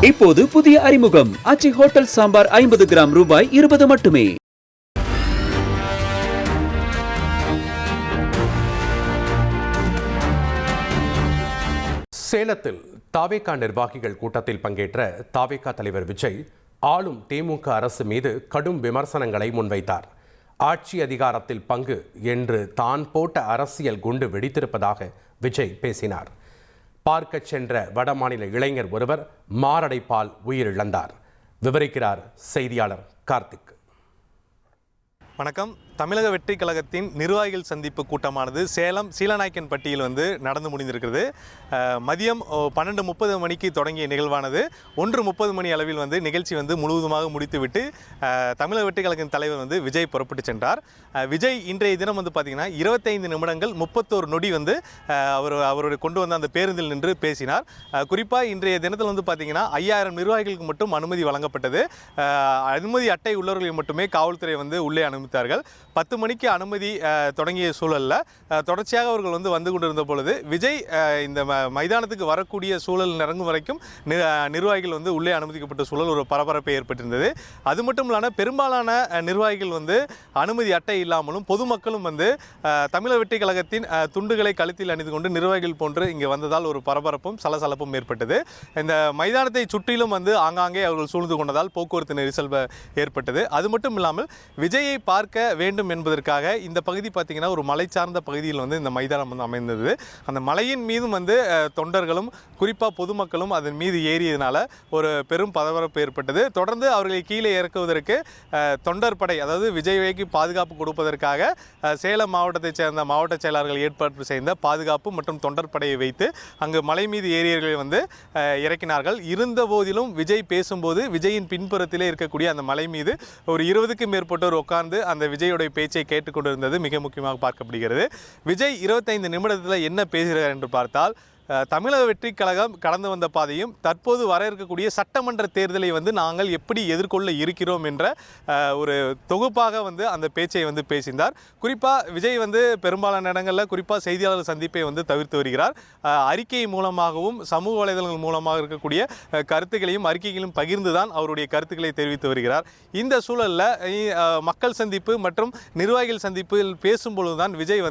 இப்போது புதிய அறிமுகம் ஆச்சி ஹோட்டல் சாம்பார் 50 கிராம் ரூபாய் 20 மட்டுமே. சேலத்தில் தாவேகா நிர்வாகிகள் கூட்டத்தில் பங்கேற்ற தாவேகா தலைவர் விஜய் ஆளும் திமுக அரசு மீது கடும் விமர்சனங்களை முன்வைத்தார். ஆட்சி அதிகாரத்தில் பங்கு என்று தான் போட்ட அரசியல் குண்டு வெடித்திருப்பதாக விஜய் பேசினார். பார்க்க சென்ற வடமாநில இளைஞர் ஒருவர் மாரடைப்பால் உயிரிழந்தார். விவரிக்கிறார் செய்தியாளர் கார்த்திக். வணக்கம். தமிழக வெற்றி கழகத்தின் நிர்வாகிகள் சந்திப்பு கூட்டமானது சேலம் சீலநாயக்கன்பட்டியில் நடந்து முடிந்திருக்கிறது. மதியம் 12:30 மணிக்கு தொடங்கிய நிகழ்வானது 1:30 மணி அளவில் நிகழ்ச்சி முழுவதுமாக முடித்துவிட்டு தமிழக வெற்றி கழகத்தின் தலைவர் விஜய் புறப்பட்டு சென்றார். விஜய் இன்றைய தினம் பார்த்தீங்கன்னா 25 நிமிடங்கள் 31 நொடி அவருடைய கொண்டு வந்த அந்த பேருந்தில் நின்று பேசினார். குறிப்பாக இன்றைய தினத்தில் பார்த்தீங்கன்னா 5000 நிர்வாகிகளுக்கு மட்டும் அனுமதி வழங்கப்பட்டது. அனுமதி அட்டை உள்ளவர்களை மட்டுமே காவல்துறை உள்ளே அனுமதித்தார்கள். 10 மணிக்கு அனுமதி தொடங்கிய சூழலில் தொடர்ச்சியாக அவர்கள் வந்து கொண்டிருந்த பொழுது விஜய் இந்த மைதானத்துக்கு வரக்கூடிய சூழல் இறங்கும் வரைக்கும் நிர்வாகிகள் உள்ளே அனுமதிக்கப்பட்ட சூழல் ஒரு பரபரப்பை ஏற்பட்டிருந்தது. அது மட்டும் இல்லாமல் பெரும்பாலான நிர்வாகிகள் அனுமதி அட்டை இல்லாமலும் பொதுமக்களும் தமிழக வெற்றி கழகத்தின் துண்டுகளை கழுத்தில் அணிந்து கொண்டு நிர்வாகிகள் போன்று இங்கே வந்ததால் ஒரு பரபரப்பும் சலசலப்பும் ஏற்பட்டது. இந்த மைதானத்தை சுற்றிலும் ஆங்காங்கே அவர்கள் சூழ்ந்து கொண்டதால் போக்குவரத்து நெரிசல் ஏற்பட்டது. அது மட்டும் இல்லாமல் விஜயை பார்க்க வேண்டும் என்பதற்காக இந்த பகுதி பார்த்தீங்கன்னா ஒரு மலை சார்ந்த பகுதியில் இந்த மைதானம் அமைந்தது. அந்த மலையின் மீதும் தொண்டர்களும் குறிப்பாக பொதுமக்களும் அதன் மீது ஏறியதனால ஒரு பெரும் பரபரப்பு ஏற்பட்டது. தொடர்ந்து அவர்களை கீழே இறக்குவதற்கு தொண்டர் படை, அதாவது விஜய்க்கு பாதுகாப்பு கொடுப்பதற்காக சேலம் மாவட்டத்தைச் சேர்ந்த மாவட்ட செயலாளர்கள் ஏற்பாடு செய்த பாதுகாப்பு மற்றும் தொண்டர் படையை வைத்து அங்கு மலை மீது ஏறியவர்களை இறக்கினார்கள். இருந்த போதிலும் விஜய் பேசும்போது விஜயின் பின்புறத்திலே இருக்கக்கூடிய அந்த மலை மீது ஒரு 20க்கும் மேற்பட்டோர் உட்கார்ந்து அந்த விஜயோடைய பேச்சை கேட்டுக்கொண்டிருந்தது மிக முக்கியமாக பார்க்கப்படுகிறது. விஜய் 25 நிமிடத்தில் என்ன பேசுகிறார் என்று பார்த்தால், தமிழக வெற்றி கழகம் கடந்து வந்த பாதையும் தற்போது வர இருக்கக்கூடிய சட்டமன்ற தேர்தலை நாங்கள் எப்படி எதிர்கொள்ள இருக்கிறோம் என்ற ஒரு தொகுப்பாக அந்த பேச்சை பேசினார். குறிப்பாக விஜய் பெரும்பாலான இடங்களில் குறிப்பாக செய்தியாளர் சந்திப்பை தவிர்த்து வருகிறார். அறிக்கை மூலமாகவும் சமூக வலைதளங்கள் மூலமாக இருக்கக்கூடிய கருத்துக்களையும் அறிக்கைகளையும் பகிர்ந்து தான் அவருடைய கருத்துக்களை தெரிவித்து வருகிறார். இந்த சூழலில் மக்கள் சந்திப்பு மற்றும் நிர்வாகிகள் சந்திப்பில் பேசும்பொழுது தான் விஜய்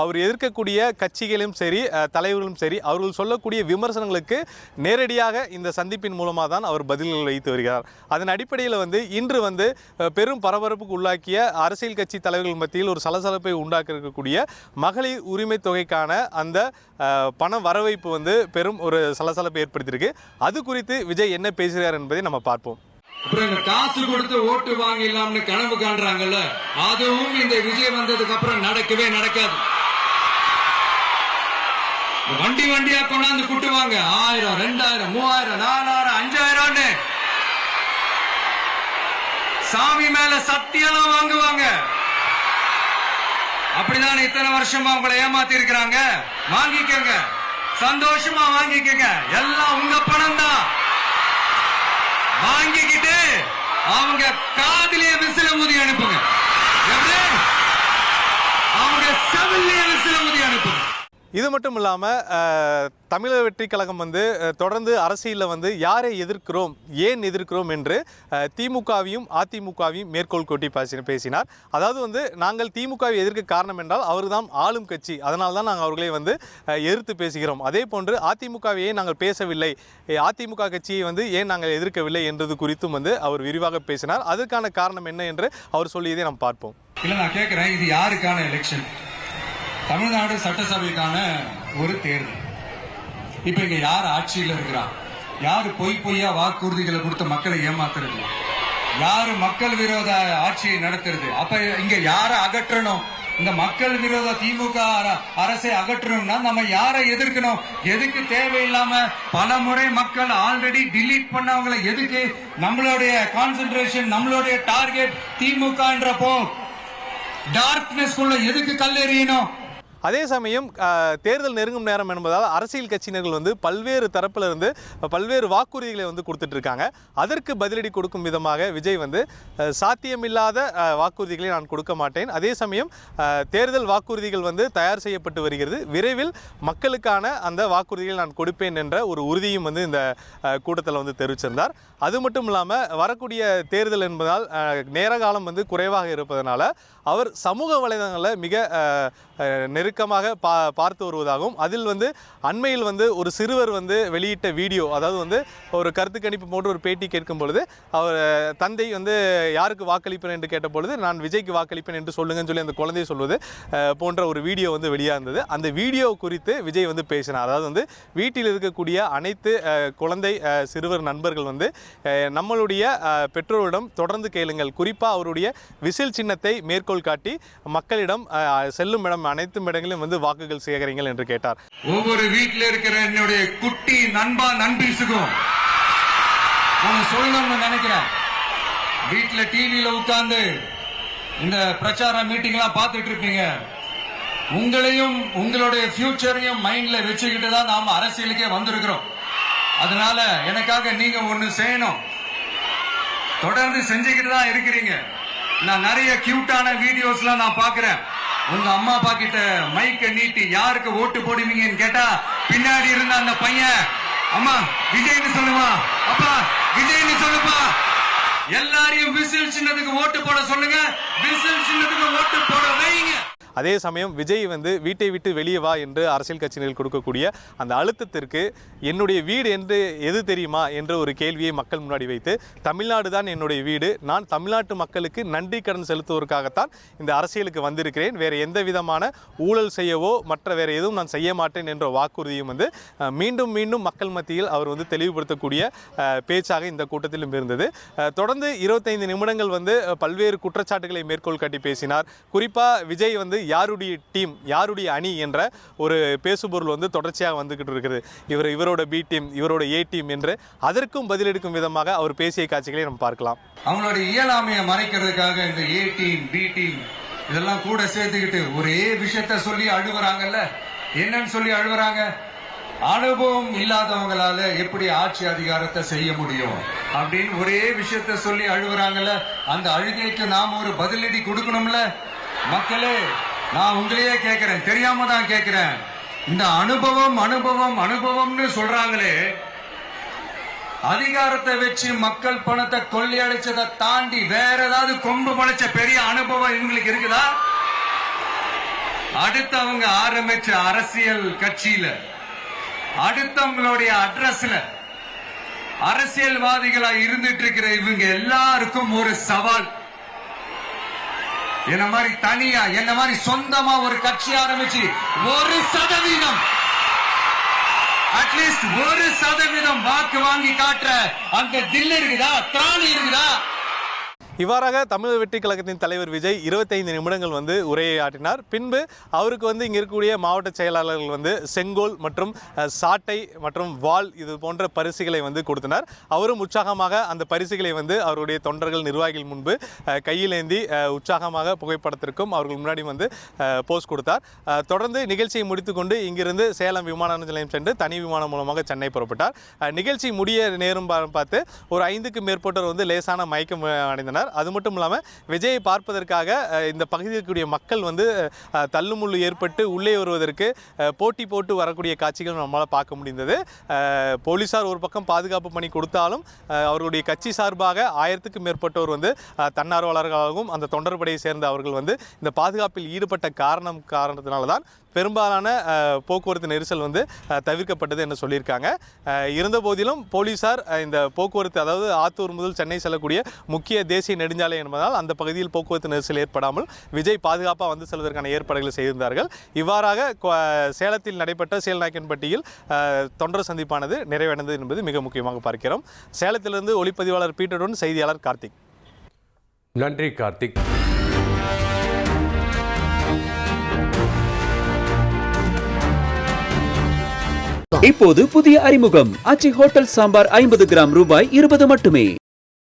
அவர் எதிர்க்கக்கூடிய கட்சிகளும் சரி தலைவர்களும் சரி அவர்கள் சொல்லக்கூடிய விமர்சனங்களுக்கு நேரடியாக இந்த சந்திப்பின் மூலமாக தான் அவர் பதில்கள் வைத்து வருகிறார். அதன் அடிப்படையில் இன்று பெரும் பரபரப்புக்கு உள்ளாக்கிய அரசியல் கட்சி தலைவர்கள் மத்தியில் ஒரு சலசலப்பை உண்டாக்க இருக்கக்கூடிய மகளிர் உரிமை தொகைக்கான அந்த பண வரவைப்பு பெரும் ஒரு சலசலப்பை ஏற்படுத்தியிருக்கு. அது குறித்து விஜய் என்ன பேசுகிறார் என்பதை நம்ம பார்ப்போம். காசு கொடுத்து ஓட்டு வாங்கிடலாம்னு கனவு காண்றாங்கல்ல, அதுவும் இந்த விஜய் வந்ததுக்கு அப்புறம் நடக்கவே நடக்காது. வண்டி வண்டியா கொண்டாந்து கூட்டுவாங்க. 1000, 2000, 3000, 4000, 5000 சாமி மேல சத்தியெல்லாம் வாங்குவாங்க. அப்படிதான் இத்தனை வருஷமா உங்களை ஏமாத்தி இருக்கிறாங்க. வாங்கிக்கங்க, சந்தோஷமா வாங்கிக்கங்க. எல்லாம் உங்க பணம் தான். வாங்கிக்கிட்டு அவங்க காதிலே விசில ஊதி அனுப்புங்க. அவங்க செவிலே விசில ஊதி அனுப்புங்க. இது மட்டும் இல்லாமல் தமிழக வெற்றி கழகம் தொடர்ந்து அரசியலில் யாரை எதிர்க்கிறோம், ஏன் எதிர்க்கிறோம் என்று திமுகவையும் அதிமுகவையும் மேற்கோள் கொட்டி பேசினார். அதாவது நாங்கள் திமுகவை எதிர்க்க காரணம் என்றால் அவர் தான் ஆளும் கட்சி, அதனால தான் நாங்கள் அவர்களை எதிர்த்து பேசுகிறோம். அதே போன்று அதிமுகவை ஏன் நாங்கள் பேசவில்லை, அதிமுக கட்சியை ஏன் நாங்கள் எதிர்க்கவில்லை என்றது குறித்தும் அவர் விரிவாக பேசினார். அதற்கான காரணம் என்ன என்று அவர் சொல்லியதை நாம் பார்ப்போம். இல்லை, நான் கேட்குறேன், இது யாருக்கான எலெக்ஷன்? தமிழ்நாடு சட்டசபைக்கான ஒரு தேர்தல். இப்ப இங்க யார் ஆட்சியில் இருக்கிறா? யாரு பொய்யா வாக்குறுதிகளை கொடுத்து மக்களை ஏமாத்துறது? யாரு மக்கள் விரோத ஆட்சியை நடத்துறது? அப்ப இங்க யாரை அகற்றணும்? இந்த மக்கள் விரோத திமுக அரசை அகற்றணும்னா நம்ம யாரை எதிர்க்கணும்? எதுக்கு தேவையில்லாம பல முறை மக்கள் ஆல்ரெடி டிலீட் பண்ணவங்களை எதுக்கு? நம்மளுடைய கான்சென்ட்ரேஷன், நம்மளுடைய டார்கெட் திமுக என்றப்போ டார்க்னஸ் குள்ள எதுக்கு கல்லெறியணும்? அதே சமயம் தேர்தல் நெருங்கும் நேரம் என்பதால் அரசியல் கட்சியினர்கள் வந்து பல்வேறு தரப்பில் இருந்து பல்வேறு வாக்குறுதிகளை வந்து கொடுத்துட்டு இருக்காங்க. அதற்கு பதிலடி கொடுக்கும் விதமாக விஜய் வந்து சாத்தியமில்லாத வாக்குறுதிகளை நான் கொடுக்க மாட்டேன், அதே சமயம் தேர்தல் வாக்குறுதிகள் வந்து தயார் செய்யப்பட்டு வருகிறது, விரைவில் மக்களுக்கான அந்த வாக்குறுதிகளை நான் கொடுப்பேன் என்ற ஒரு உறுதியும் வந்து இந்த கூட்டத்தில் வந்து தெரிவிச்சிருந்தார். அது மட்டும் இல்லாமல் வரக்கூடிய தேர்தல் என்பதால் நேர காலம் வந்து குறைவாக இருப்பதனால அவர் சமூக வலைதளங்களில் மிக நெருக்கமாக பார்த்து வருவதாகவும் அதில் வந்து அண்மையில் வந்து ஒரு சிறுவர் வந்து வெளியிட்ட வீடியோ, அதாவது வந்து ஒரு கருத்து கணிப்பு போட்டு ஒரு பேட்டி கேட்கும் பொழுது அவர் தந்தை வந்து யாருக்கு வாக்களிப்பேன் என்று கேட்ட பொழுது நான் விஜய்க்கு வாக்களிப்பேன் என்று சொல்லுங்கன்னு சொல்லி அந்த குழந்தையை சொல்வது போன்ற ஒரு வீடியோ வந்து வெளியாக இருந்தது. அந்த வீடியோ குறித்து விஜய் வந்து பேசினார். அதாவது வந்து வீட்டில் இருக்கக்கூடிய அனைத்து குழந்தை சிறுவர் நண்பர்கள் வந்து நம்மளுடைய பெற்றோரிடம் தொடர்ந்து கேளுங்கள், குறிப்பாக அவருடைய விசில் சின்னத்தை மேற்கோள் காட்டி மக்களிடம் செல்லும் இடம் அனைத்து இடங்களிலும் வந்து வாக்குகள் சேகரிங்கள் என்று கேட்டார். ஒவ்வொரு வீட்டில் இருக்கிற என்னுடைய குட்டி நண்பா நண்பீஸுக்கும் சொல்லணும்னு நினைக்கிறேன். வீட்டுல டிவியில உட்கார்ந்து இந்த பிரச்சார மீட்டிங் எல்லாம் பார்த்துட்டு இருப்பீங்க. உங்களையும் உங்களுடைய ஃபியூச்சரையும் மைண்ட்ல வச்சுக்கிட்டு தான் நாம அரசியலுக்கே வந்திருக்கிறோம். அதனால எனக்காக நீங்க ஒண்ணு செய்யணும், தொடர்ந்து செஞ்சுக்கிட்டு தான் இருக்கிறீங்க. நான் நிறைய கியூட்டான வீடியோஸ்லாம் நான் பாக்குறேன். உங்க அம்மா அப்பா கிட்ட மைக்க நீட்டி யாருக்கு ஓட்டு போடுவீங்கன்னு கேட்டா பின்னாடி இருந்த அந்த பையன் அம்மா விஜய்னு சொல்லுவா, அப்பா விஜய்னு சொல்லுப்பா, எல்லாரையும் விசில் சின்னத்துக்கு ஓட்டு போட சொல்லுங்க, விசில் சின்னத்துக்கு ஓட்டு போட வைங்க. அதே சமயம் விஜய் வந்து வீட்டை விட்டு வெளியே வா என்று அரசியல் கட்சியினர் கொடுக்கக்கூடிய அந்த அழுத்தத்திற்கு என்னுடைய வீடு என்று எது தெரியுமா என்ற ஒரு கேள்வியை மக்கள் முன்னாடி வைத்து தமிழ்நாடு தான் என்னுடைய வீடு, நான் தமிழ்நாட்டு மக்களுக்கு நன்றி கடன் செலுத்துவதற்காகத்தான் இந்த அரசியலுக்கு வந்திருக்கிறேன், வேறு எந்த விதமான ஊழல் செய்யவோ மற்ற வேறு எதுவும் நான் செய்ய மாட்டேன் என்ற வாக்குறுதியும் வந்து மீண்டும் மீண்டும் மக்கள் மத்தியில் அவர் வந்து தெளிவுபடுத்தக்கூடிய பேச்சாக இந்த கூட்டத்திலும் இருந்தது. தொடர்ந்து 25 நிமிடங்கள் வந்து பல்வேறு குற்றச்சாட்டுகளை மேற்கோள் காட்டி பேசினார். குறிப்பாக விஜய் வந்து யாருடைய டீம் யாருடைய அணி என்ற ஒரு பேசுபொருள் வந்து தொடர்ச்சியாக வந்துகிட்டு இருக்குது. இவரோட பி டீம் இவரோட ஏ டீம் என்று அதற்கும் பதிலளிக்கும் விதமாக அவர் பேசிய காட்சிகளை நம்ம பார்க்கலாம். அவங்களுடைய இயலாமையை மறைக்கிறதுக்காக இந்த ஏ டீம் பி டீம் இதெல்லாம் கூட சேர்த்துக்கிட்டு ஒரே விஷயத்த சொல்லி அழுகுறாங்கல்ல. என்னன்னு சொல்லி அழுகுறாங்க? அனுபவம் இல்லாதவங்களால எப்படி ஆட்சி அதிகாரத்தை செய்ய முடியும் அப்படின்னு ஒரே விஷயத்த சொல்லி அழுகுறாங்கல்ல. அந்த அழுகைக்கு நாம் ஒரு பதிலடி கொடுக்கணும்ல. மக்களே, நான் உங்களையே கேட்கிறேன், தெரியாம தான் கேட்கிறேன். இந்த அனுபவம் அனுபவம் அனுபவம்னு சொல்றாங்களே, அதிகாரத்தை வச்சு மக்கள் பணத்தை கொள்ளையடிச்சதை தாண்டி வேற ஏதாவது கொம்பு படைச்ச பெரிய அனுபவம் இவங்களுக்கு இருக்குதா? அடுத்தவங்க ஆரம்பிச்ச அரசியல் கட்சியில அடுத்தவங்களுடைய அட்ரஸ்ல அரசியல்வாதிகளா இருந்துட்டு இருக்கிற இவங்க எல்லாருக்கும் ஒரு சவால். என்ன மாதிரி தனியா என்ன மாதிரி சொந்தமா ஒரு கட்சி ஆரம்பிச்சு 1% அட்லீஸ்ட் 1% வாக்கு வாங்கி காட்டுற அந்த தில் இருக்குதா, திராணி இருக்குதா? இவ்வாறாக தமிழக வெற்றி கழகத்தின் தலைவர் விஜய் 25 நிமிடங்கள் வந்து உரையாற்றினார். பின்பு அவருக்கு வந்து இங்கே இருக்கக்கூடிய மாவட்ட செயலாளர்கள் வந்து செங்கோல் மற்றும் சாட்டை மற்றும் வால் இது போன்ற பரிசுகளை வந்து கொடுத்தனர். அவரும் உற்சாகமாக அந்த பரிசுகளை வந்து அவருடைய தொண்டர்கள் நிர்வாகிகள் முன்பு கையிலேந்தி உற்சாகமாக புகைப்படத்திற்கும் அவர்கள் முன்னாடி வந்து போஸ்ட் கொடுத்தார். தொடர்ந்து நிகழ்ச்சியை முடித்துக்கொண்டு இங்கிருந்து சேலம் விமான நிலையம் சென்று தனி விமானம் மூலமாக சென்னை புறப்பட்டார். நிகழ்ச்சி முடிய நேரம் பார்த்து ஒரு 5க்கும் மேற்பட்டோர் வந்து லேசான மயக்கம் அடைந்தனர். அது மட்டும் இல்லாமல் விஜயை பார்ப்பதற்காக இந்த பகுதியில் இருக்கக்கூடிய மக்கள் வந்து தள்ளுமுள்ளு ஏற்பட்டு உள்ளே வருவதற்கு போட்டி போட்டு வரக்கூடிய காட்சிகள் நம்மளால் பார்க்க முடிந்தது. போலீசார் ஒரு பக்கம் பாதுகாப்பு பணி கொடுத்தாலும் அவர்களுடைய கட்சி சார்பாக 1000க்கும் மேற்பட்டோர் வந்து தன்னார்வலர்களாகவும் அந்த தொண்டர்படையை சேர்ந்த அவர்கள் வந்து இந்த பாதுகாப்பில் ஈடுபட்ட காரணத்தினால தான் பெரும்பாலான போக்குவரத்து நெரிசல் வந்து தவிர்க்கப்பட்டது என்று சொல்லியிருக்காங்க. இருந்த போதிலும் போலீசார் இந்த போக்குவரத்து, அதாவது ஆத்தூர் முதல் சென்னை செல்லக்கூடிய முக்கிய தேசிய நெடுஞ்சாலை என்பதால் அந்த பகுதியில் போக்குவரத்து நெரிசல் ஏற்படாமல் விஜய் பாதுகாப்பாக வந்து செல்வதற்கான ஏற்பாடுகளை செய்திருந்தார்கள். இவ்வாறாக சேலத்தில் நடைபெற்ற சீலநாயக்கன்பட்டியில் தொண்டர் சந்திப்பானது நிறைவடைந்தது என்பது மிக முக்கியமாக பார்க்கிறோம். சேலத்திலிருந்து ஒளிப்பதிவாளர் பீட்டருடன் செய்தியாளர் கார்த்திக். நன்றி கார்த்திக். இப்போது புதிய அறிமுகம் ஆச்சி ஹோட்டல் சாம்பார் 50 கிராம் ரூபாய் 20 மட்டுமே.